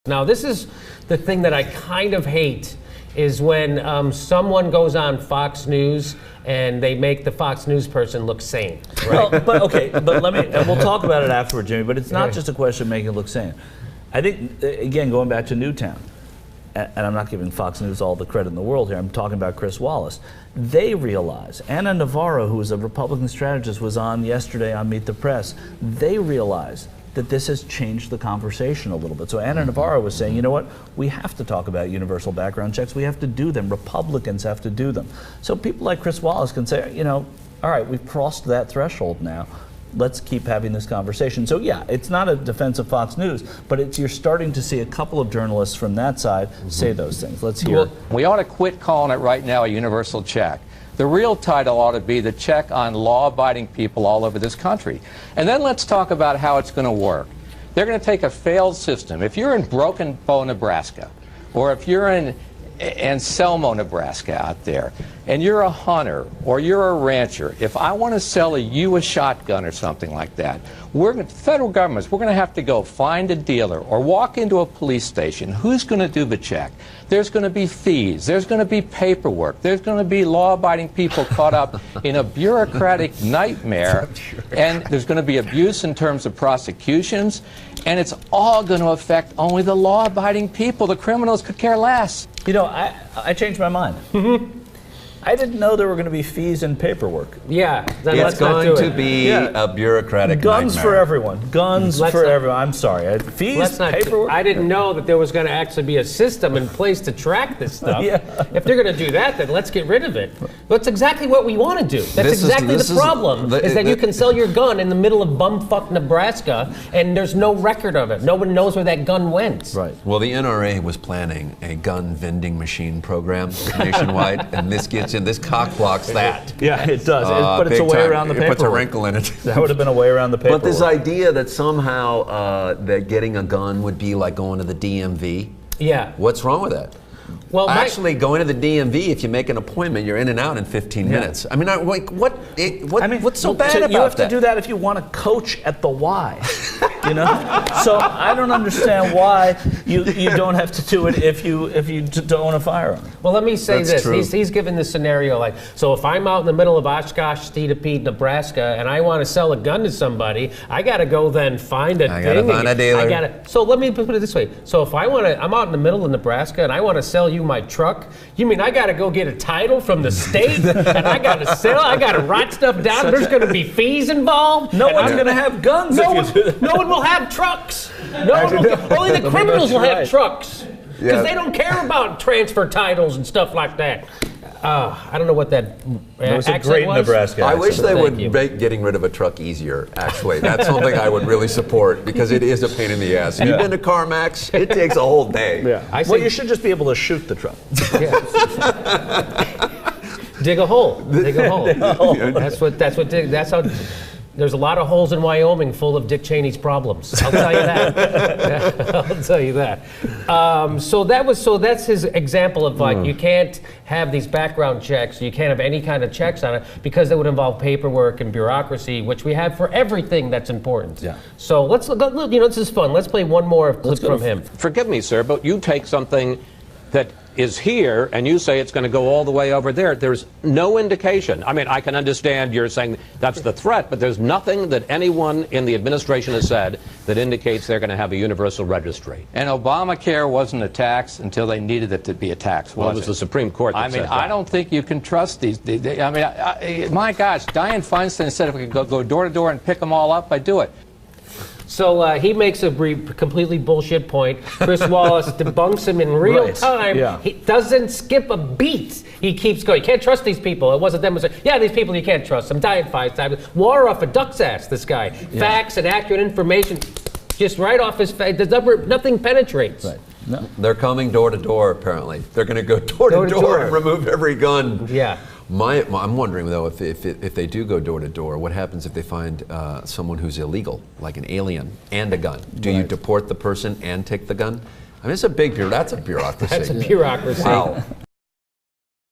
Now, this is the thing that I kind of hate, is when someone goes on Fox News and they make the Fox News person look sane. Right? Well, but okay, but let me, and we'll talk about it afterward, Jimmy, but it's not just a question of making it look sane. I think, again, going back to Newtown, and I'm not giving Fox News all the credit in the world here, I'm talking about Chris Wallace. They realize, Anna Navarro, who is a Republican strategist, was on yesterday on Meet the Press, they realize that this has changed the conversation a little bit. So Anna Navarro was saying, you know what, we have to talk about universal background checks, we have to do them, Republicans have to do them. So people like Chris Wallace can say, you know, all right, we've crossed that threshold now, let's keep having this conversation. So yeah, it's not a defense of Fox News, but it's, you're starting to see a couple of journalists from that side say those things. Let's hear. We ought to quit calling it right now a universal check. The real title ought to be the check on law-abiding people all over this country. And then let's talk about how it's going to work. They're going to take a failed system. If you're in Broken Bow, Nebraska, or if you're in Anselmo, Nebraska out there, and you're a hunter or you're a rancher, if I want to sell you a shotgun or something like that, federal governments, we're going to have to go find a dealer or walk into a police station. Who's going to do the check? There's going to be fees. There's going to be paperwork. There's going to be law-abiding people caught up in a bureaucratic nightmare, and there's going to be abuse in terms of prosecutions, and it's all going to affect only the law-abiding people. The criminals could care less. You know, I changed my mind. I didn't know there were going to be fees and paperwork. Yeah, then it's going to be a bureaucratic guns nightmare. For everyone. Guns for everyone. I'm sorry. Fees, paperwork. I didn't know that there was going to actually be a system in place to track this stuff. If they're going to do that, then let's get rid of it. That's exactly what we want to do. That's exactly the problem, is that you can sell your gun in the middle of bumfuck Nebraska, and there's no record of it. No one knows where that gun went. Right. Well, the NRA was planning a gun vending machine program nationwide, and this gets in. This cock blocks that. Yeah, it does. But it's a way around the paperwork. It puts a wrinkle in it. That would have been a way around the paperwork. But this idea that somehow that getting a gun would be like going to the DMV. Yeah. What's wrong with that? Well, actually, going to the DMV, if you make an appointment, you're in and out in 15 minutes. I mean, like, what's so bad about that? You have to do that if you want to coach at the Y, you know? So I don't understand why you don't have to do it if you don't own a firearm. Well, let me say this. He's given this scenario like, so if I'm out in the middle of Oshkosh, Nebraska, and I want to sell a gun to somebody, I got to go then find a dealer. So let me put it this way. So if I'm out in the middle of Nebraska and I want to sell you my truck, you mean I got to go get a title from the state and I got to sell, I got to write stuff down, there's going to be fees involved? No one's going to have guns no one will have trucks. Only the criminals will have trucks, because they don't care about transfer titles and stuff like that. I don't know what that was a great Nebraska accent. I wish they would make getting rid of a truck easier, actually. That's something I would really support, because it is a pain in the ass. You've been to CarMax, it takes a whole day. Yeah. Well, you should just be able to shoot the truck. Dig a hole. Dig a hole. That's how. There's a lot of holes in Wyoming full of Dick Cheney's problems. I'll tell you that. I'll tell you that. So that's his example of, like, you can't have these background checks. You can't have any kind of checks on it, because they would involve paperwork and bureaucracy, which we have for everything that's important. Yeah. So let's look. You know, this is fun. Let's play one more clip from him. Forgive me, sir, but you take something that is here and you say it's going to go all the way over there. There's no indication. I mean, I can understand you're saying that's the threat, but there's nothing that anyone in the administration has said that indicates they're going to have a universal registry. And Obamacare wasn't a tax until they needed it to be a tax. Well, it was the Supreme Court that said that. I don't think you can trust these. My gosh, Dianne Feinstein said if we could go door to door and pick them all up, I'd do it. So he makes a completely bullshit point. Chris Wallace debunks him in real time. Yeah. He doesn't skip a beat. He keeps going. You can't trust these people. It wasn't them. It was these people you can't trust. I'm dying Feinstein. Water off a duck's ass, this guy. Yeah. Facts and accurate information just right off his face. Nothing penetrates. Right. No. They're coming door to door, apparently. They're going to go door to door and remove every gun. Yeah. I'm wondering, though, if they do go door to door, what happens if they find someone who's illegal, like an alien, and a gun? Do you deport the person and take the gun? I mean, that's a bureaucracy. That's a bureaucracy. Wow.